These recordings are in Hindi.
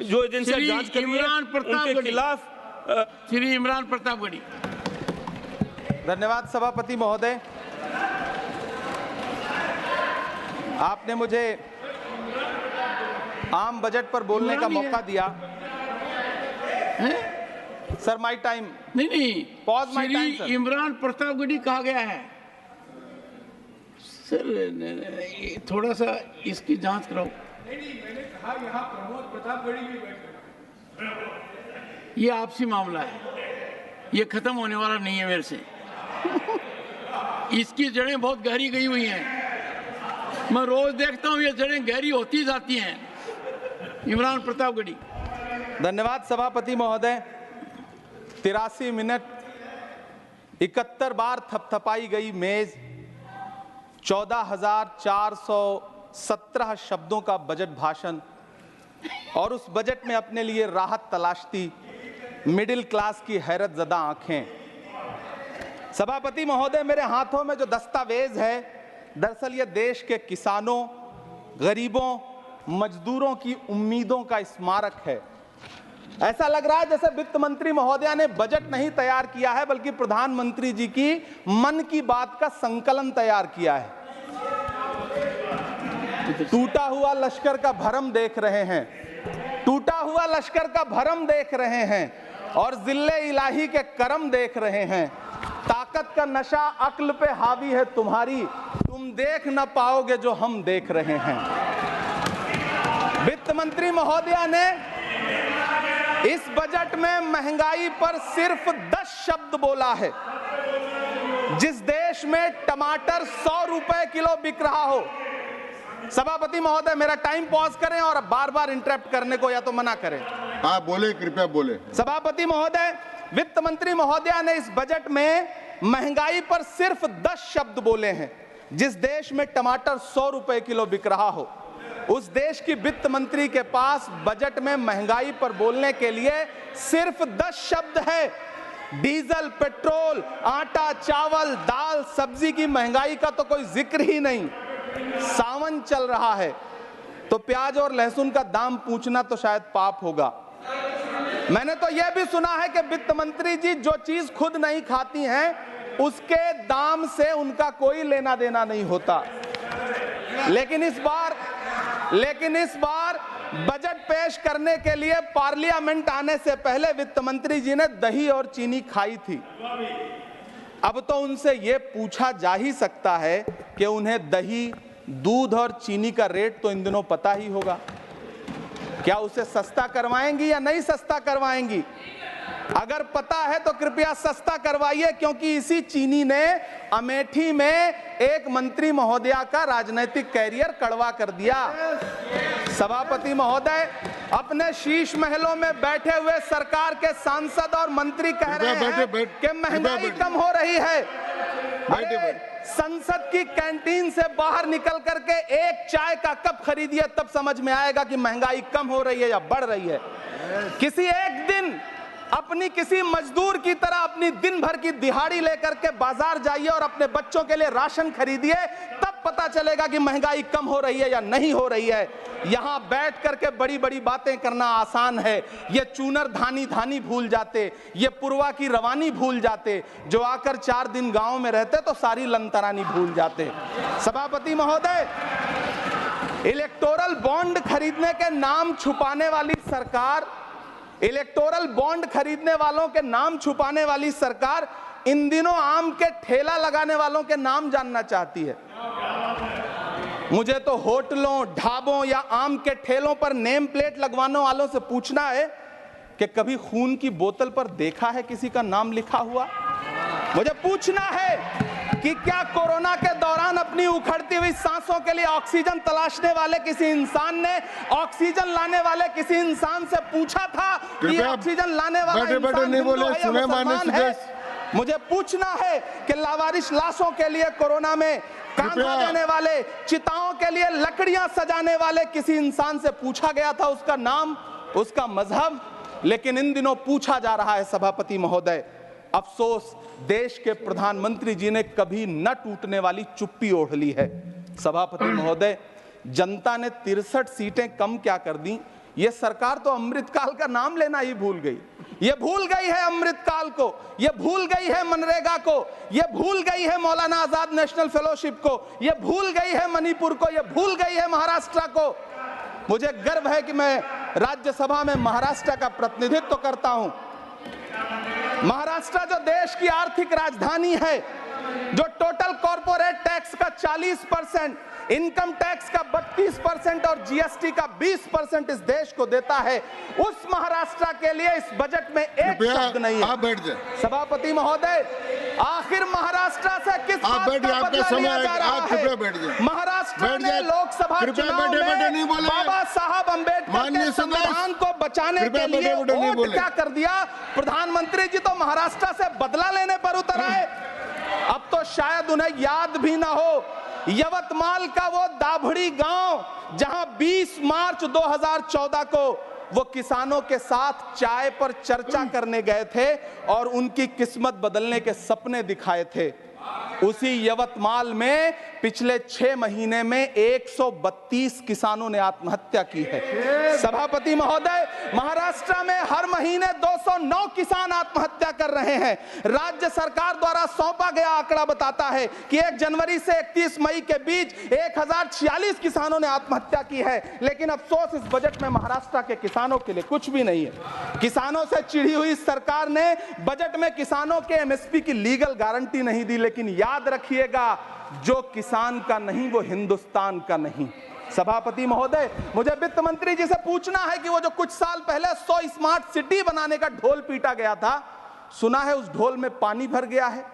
जो एजेंसियां जांच कर रही हैं उनके खिलाफ श्री इमरान प्रतापगढ़ी। धन्यवाद सभापति महोदय, आपने मुझे आम बजट पर बोलने का मौका दिया। Sir my time. नहीं, pause my time sir. Imran Pratapgarhi कहा गया है सर, थोड़ा सा इसकी जांच कराओ। मैंने कहा यहाँ प्रमोद प्रतापगढ़ी भी बैठे। ये आपसी मामला है, ये खत्म होने वाला नहीं है मेरे से। इसकी जड़ें बहुत गहरी गई हुई हैं, मैं रोज देखता हूँ ये जड़ें गहरी होती जाती हैं। इमरान प्रतापगढ़ी। धन्यवाद सभापति महोदय। 83 मिनट 71 बार थपथपाई गई मेज, 14,417 शब्दों का बजट भाषण और उस बजट में अपने लिए राहत तलाशती मिडिल क्लास की हैरत ज़दा आंखें। सभापति महोदय, मेरे हाथों में जो दस्तावेज है, दरअसल ये देश के किसानों, गरीबों, मजदूरों की उम्मीदों का स्मारक है। ऐसा लग रहा है जैसे वित्त मंत्री महोदया ने बजट नहीं तैयार किया है, बल्कि प्रधानमंत्री जी की मन की बात का संकलन तैयार किया है। टूटा हुआ लश्कर का भरम देख रहे हैं, टूटा हुआ लश्कर का भरम देख रहे हैं और जिल्ले इलाही के करम देख रहे हैं। ताकत का नशा अक्ल पे हावी है तुम्हारी, तुम देख न पाओगे जो हम देख रहे हैं। वित्त मंत्री महोदया ने इस बजट में महंगाई पर सिर्फ 10 शब्द बोला है। जिस देश में टमाटर 100 रुपए किलो बिक रहा हो। सभापति महोदय, मेरा टाइम पॉज करें और बार बार इंटरप्ट करने को या तो मना करें। हाँ बोले, कृपया बोले। सभापति महोदय, वित्त मंत्री महोदया ने इस बजट में महंगाई पर सिर्फ 10 शब्द बोले हैं। जिस देश में टमाटर 100 रुपए किलो बिक रहा हो, उस देश की वित्त मंत्री के पास बजट में महंगाई पर बोलने के लिए सिर्फ 10 शब्द है। डीजल, पेट्रोल, आटा, चावल, दाल, सब्जी की महंगाई का तो कोई जिक्र ही नहीं। सावन चल रहा है तो प्याज और लहसुन का दाम पूछना तो शायद पाप होगा। मैंने तो यह भी सुना है कि वित्त मंत्री जी जो चीज खुद नहीं खाती हैं, उसके दाम से उनका कोई लेना देना नहीं होता। लेकिन इस बार बजट पेश करने के लिए पार्लियामेंट आने से पहले वित्त मंत्री जी ने दही और चीनी खाई थी। अब तो उनसे यह पूछा जा ही सकता है कि उन्हें दही, दूध और चीनी का रेट तो इन दिनों पता ही होगा। क्या उसे सस्ता करवाएंगी या नहीं सस्ता करवाएंगी? अगर पता है तो कृपया सस्ता करवाइए, क्योंकि इसी चीनी ने अमेठी में एक मंत्री महोदया का राजनीतिक कैरियर कड़वा कर दिया। सभापति महोदय, अपने शीश महलों में बैठे हुए सरकार के सांसद और मंत्री कह रहे हैं कि महंगाई कम हो रही है। संसद की कैंटीन से बाहर निकल करके एक चाय का कप खरीदिए, तब समझ में आएगा कि महंगाई कम हो रही है या बढ़ रही है। किसी एक दिन अपनी किसी मजदूर की तरह अपनी दिन भर की दिहाड़ी लेकर के बाजार जाइए और अपने बच्चों के लिए राशन खरीदिए, तब पता चलेगा कि महंगाई कम हो रही है या नहीं हो रही है। यहां बैठ करके बड़ी बड़ी बातें करना आसान है। ये चूनर धानी धानी भूल जाते, ये पुरवा की रवानी भूल जाते, जो आकर 4 दिन गांव में रहते तो सारी लंतरानी भूल जाते। सभापति महोदय, इलेक्टोरल बॉन्ड खरीदने के नाम छुपाने वाली सरकार, इलेक्टोरल बॉन्ड खरीदने वालों के नाम छुपाने वाली सरकार इन दिनों आम के ठेला लगाने वालों के नाम जानना चाहती है। मुझे तो होटलों, ढाबों या आम के ठेलों पर नेम प्लेट लगवाने वालों से पूछना है कि कभी खून की बोतल पर देखा है किसी का नाम लिखा हुआ? मुझे पूछना है कि क्या कोरोना के दौरान अपनी उखड़ती हुई सांसों के लिए ऑक्सीजन तलाशने वाले किसी इंसान ने ऑक्सीजन लाने वाले किसी इंसान से पूछा था कि ऑक्सीजन लाने वाला इंसान हिंदू है या मुसलमान है? मुझे पूछना है कि लावारिश लाशों के लिए कोरोना में कांधा देने वाले, चिताओं के लिए लकड़ियां सजाने वाले किसी इंसान से पूछा गया था उसका नाम, उसका मजहब? लेकिन इन दिनों पूछा जा रहा है। सभापति महोदय, अफसोस देश के प्रधानमंत्री जी ने कभी न टूटने वाली चुप्पी ओढ़ ली है। सभापति महोदय, जनता ने 63 सीटें कम क्या कर दी, ये सरकार तो अमृतकाल का नाम लेना ही भूल गई। ये भूल गई है अमृतकाल को, ये भूल गई है मनरेगा को, ये भूल गई है मौलाना आजाद नेशनल फेलोशिप को, ये भूल गई है मणिपुर को, ये भूल गई है महाराष्ट्र को। मुझे गर्व है कि मैं राज्यसभा में महाराष्ट्र का प्रतिनिधित्व करता हूं। महाराष्ट्र जो देश की आर्थिक राजधानी है, जो टोटल कॉर्पोरेट टैक्स का 40%, इनकम टैक्स का 32% और जीएसटी का 20% इस देश को देता है, उस महाराष्ट्र के लिए इस बजट में एक शब्द नहीं है। आप बैठ जाए। सभापति महोदय, आखिर महाराष्ट्र से किस बात का बदला लिया जा रहा है? महाराष्ट्र ने लोकसभा चुनाव में बाबा साहब अम्बेडकर के संविधान को बचाने के लिए वोट क्या कर दिया? प्रधानमंत्री जी तो महाराष्ट्र से बदला लेने पर उतर आए। अब तो शायद उन्हें याद भी ना हो यवतमाल का वो दाभड़ी गांव जहां 20 मार्च 2014 को वो किसानों के साथ चाय पर चर्चा करने गए थे और उनकी किस्मत बदलने के सपने दिखाए थे। उसी यवतमाल में पिछले 6 महीने में 132 किसानों ने आत्महत्या की है। सभापति महोदय, महाराष्ट्र में हर महीने 209 किसान आत्महत्या कर रहे हैं। राज्य सरकार द्वारा सौंपा गया आंकड़ा बताता है कि 1 जनवरी से 31 मई के बीच 1046 किसानों ने आत्महत्या की है। लेकिन अफसोस, इस बजट में महाराष्ट्र के किसानों के लिए कुछ भी नहीं है। किसानों से चिढ़ी हुई सरकार ने बजट में किसानों के एमएसपी की लीगल गारंटी नहीं दी। लेकिन याद रखिएगा, जो किसान का नहीं वो हिंदुस्तान का नहीं। सभापति महोदय, मुझे वित्त मंत्री जी से पूछना है कि वो जो कुछ साल पहले 100 स्मार्ट सिटी बनाने का ढोल पीटा गया था, सुना है उस ढोल में पानी भर गया है,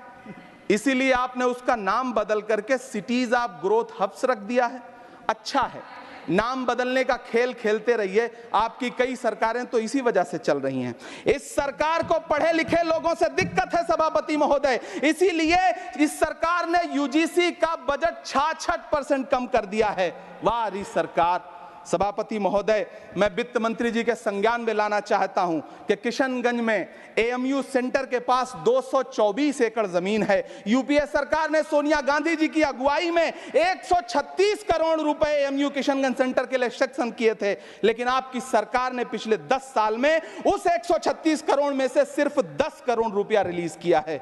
इसीलिए आपने उसका नाम बदल करके सिटीज ऑफ ग्रोथ हब्स रख दिया है। अच्छा है, नाम बदलने का खेल खेलते रहिए, आपकी कई सरकारें तो इसी वजह से चल रही हैं। इस सरकार को पढ़े लिखे लोगों से दिक्कत है सभापति महोदय, इसीलिए इस सरकार ने यूजीसी का बजट 66% कम कर दिया है। वाह री सरकार। सभापति महोदय, मैं वित्त मंत्री जी के संज्ञान में लाना चाहता हूं कि किशनगंज में एएमयू सेंटर के पास 224 एकड़ जमीन है। यूपीए सरकार ने सोनिया गांधी जी की अगुवाई में 136 करोड़ रुपए एएमयू किशनगंज सेंटर के लिए सेक्शन किए थे। लेकिन आपकी सरकार ने पिछले 10 साल में उस 136 करोड़ में से सिर्फ 10 करोड़ रुपया रिलीज किया है।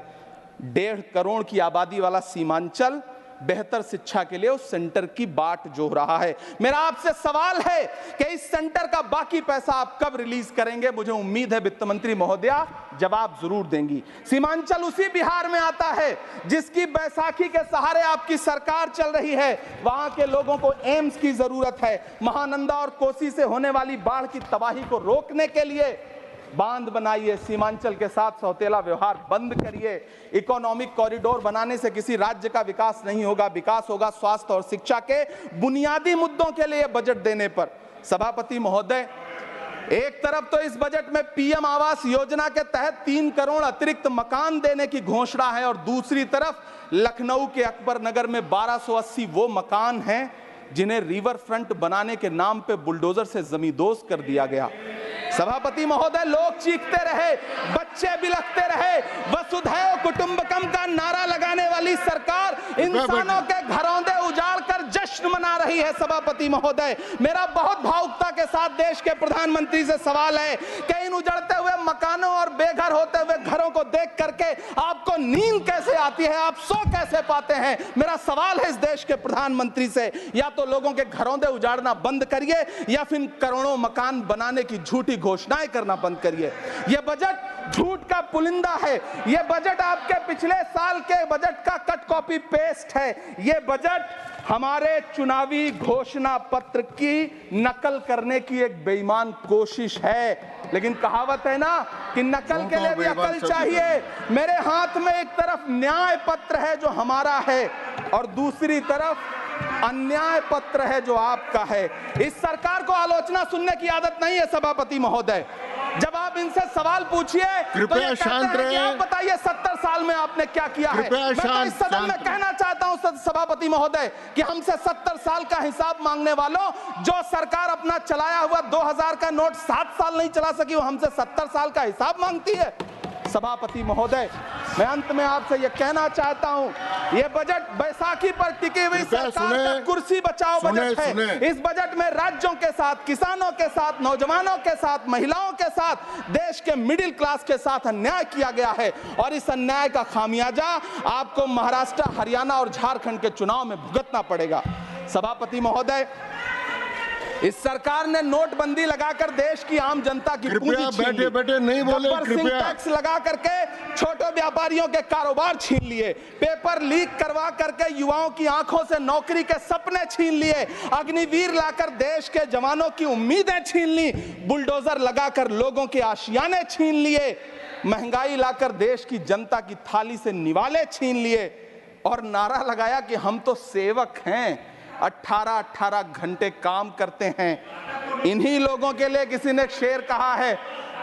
1.5 करोड़ की आबादी वाला सीमांचल बेहतर शिक्षा के लिए उस सेंटर की बाट जोह रहा है। मेरा आपसे सवाल है कि इस सेंटर का बाकी पैसा आप कब रिलीज करेंगे? मुझे उम्मीद है वित्त मंत्री महोदया जवाब जरूर देंगी। सीमांचल उसी बिहार में आता है जिसकी बैसाखी के सहारे आपकी सरकार चल रही है। वहां के लोगों को एम्स की जरूरत है। महानंदा और कोसी से होने वाली बाढ़ की तबाही को रोकने के लिए बांध बनाइए, सीमांचल के साथ सौतेला व्यवहार बंद करिए। इकोनॉमिक कॉरिडोर बनाने से किसी राज्य का विकास नहीं होगा, विकास होगा स्वास्थ्य और शिक्षा के बुनियादी मुद्दों के लिए बजट देने पर। सभापति महोदय, एक तरफ तो इस बजट में पीएम आवास योजना के तहत 3 करोड़ अतिरिक्त मकान देने की घोषणा है और दूसरी तरफ लखनऊ के अकबर नगर में 1280 वो मकान हैं जिन्हें रिवर फ्रंट बनाने के नाम पे बुलडोजर से जमींदोज कर दिया गया। सभापति महोदय, लोग चीखते रहे, बच्चे बिलखते रहे, वसुधैव कुटुंबकम का नारा लगाने वाली सरकार इंसानों के घरौंदे उजाड़ कर जश्न मना रही है। सभापति महोदय, मेरा बहुत भावुकता के साथ देश के प्रधानमंत्री से सवाल है कि इन उजड़ते हुए मकानों और बेघर होते हुए घरों को देख करके आपको नींद कैसे आती है, आप सो कैसे पाते हैं? मेरा सवाल है इस देश के प्रधानमंत्री से, या तो लोगों के घरौंदे उजाड़ना बंद करिए या फिर करोड़ों मकान बनाने की झूठी घोषणाएं करना बंद करिए। यह बजट झूठ का पुलिंदा है। यह बजट आपके पिछले साल के बजट का कट कॉपी पेस्ट है। यह बजट हमारे चुनावी घोषणा पत्र की नकल करने की एक बेईमान कोशिश है। लेकिन कहावत है ना कि नकल के लिए भी अकल चाहिए। मेरे हाथ में एक तरफ न्याय पत्र है जो हमारा है और दूसरी तरफ अन्याय पत्र है जो आपका है। इस सरकार को आलोचना सुनने की आदत नहीं है सभापति महोदय। जब आप इनसे सवाल पूछिए तो ये कहते हैं कि आप बताइए 70 साल में आपने क्या किया है। मैं तो इस सदन में कहना चाहता हूं सभापति महोदय कि हमसे 70 साल का हिसाब मांगने वालों, जो सरकार अपना चलाया हुआ 2000 का नोट 7 साल नहीं चला सकी, वो हमसे 70 साल का हिसाब मांगती है। सभापति महोदय, मैं अंत में आपसे यह कहना चाहता हूं, यह बजट बैसाखी पर टिकी हुई सरकार का कुर्सी बचाओ बजट है। इस बजट में राज्यों के साथ, किसानों के साथ, नौजवानों के साथ, महिलाओं के साथ, देश के मिडिल क्लास के साथ अन्याय किया गया है और इस अन्याय का खामियाजा आपको महाराष्ट्र, हरियाणा और झारखंड के चुनाव में भुगतना पड़ेगा। सभापति महोदय, इस सरकार ने नोटबंदी लगाकर देश की आम जनता की पूंजी छीन ली। बैठे नहीं बोले, कृपया। टैक्स लगा करके छोटे व्यापारियों के कारोबार छीन लिए, पेपर लीक करवा करके युवाओं की आंखों से नौकरी के सपने छीन लिए, अग्निवीर लाकर देश के जवानों की उम्मीदें छीन ली, बुलडोजर लगाकर लोगों के आशियाने छीन लिए, महंगाई लाकर देश की जनता की थाली से निवाले छीन लिए और नारा लगाया कि हम तो सेवक हैं, 18-18 घंटे काम करते हैं। इन्हीं लोगों के लिए किसी ने शेर कहा है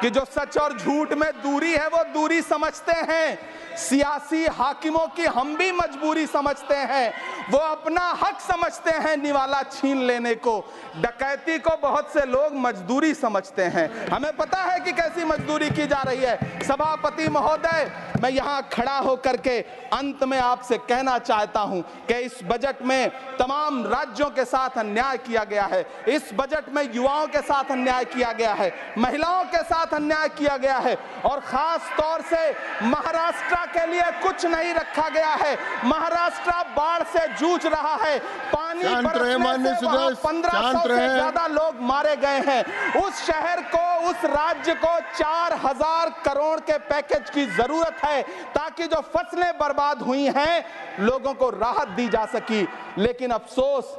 कि जो सच और झूठ में दूरी है वो दूरी समझते हैं, सियासी हाकिमों की हम भी मजबूरी समझते हैं, वो अपना हक समझते हैं निवाला छीन लेने को, डकैती को बहुत से लोग मजदूरी समझते हैं। हमें पता है कि कैसी मजदूरी की जा रही है। सभापति महोदय, मैं यहाँ खड़ा होकर के अंत में आपसे कहना चाहता हूँ कि इस बजट में तमाम राज्यों के साथ अन्याय किया गया है, इस बजट में युवाओं के साथ अन्याय किया गया है, महिलाओं के साथ अन्याय किया गया है और खास तौर से महाराष्ट्र के लिए कुछ नहीं रखा गया है। महाराष्ट्र बाढ़ से जूझ रहा है, पानी बरसने से वहां 1500 से ज्यादा लोग मारे गए हैं। उस शहर को, उस राज्य को 4000 करोड़ के पैकेज की जरूरत है ताकि जो फसलें बर्बाद हुई हैं लोगों को राहत दी जा सकी, लेकिन अफसोस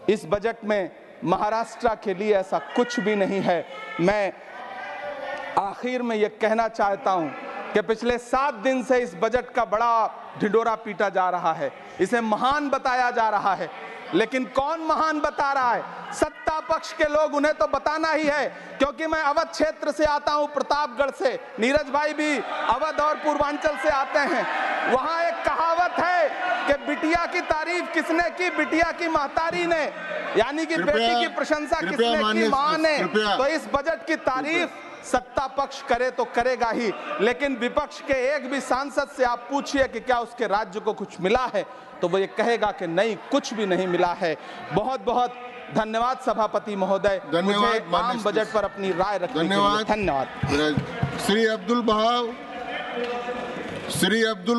इस बजट में महाराष्ट्र के लिए ऐसा कुछ भी नहीं है। मैं आखिर में यह कहना चाहता हूं कि पिछले 7 दिन से इस बजट का बड़ा ढिंढोरा पीटा जा रहा है, इसे महान बताया जा रहा है, लेकिन कौन महान बता रहा है? सत्ता पक्ष के लोग, उन्हें तो बताना ही है, क्योंकि मैं अवध क्षेत्र से आता हूं, प्रतापगढ़ से, नीरज भाई भी अवध और पूर्वांचल से आते हैं। वहां एक कहावत है कि बिटिया की तारीफ किसने की? बिटिया की महतारी ने, यानी कि बेटी की प्रशंसा किसने की? मां ने। तो इस बजट की तारीफ सत्ता पक्ष करे तो करेगा ही, लेकिन विपक्ष के एक भी सांसद से आप पूछिए कि क्या उसके राज्य को कुछ मिला है, तो वो ये कहेगा कि नहीं, कुछ भी नहीं मिला है। बहुत बहुत धन्यवाद सभापति महोदय, मुझे आम बजट पर अपनी राय रखने के लिए धन्यवाद। श्री अब्दुल बहाव, श्री अब्दुल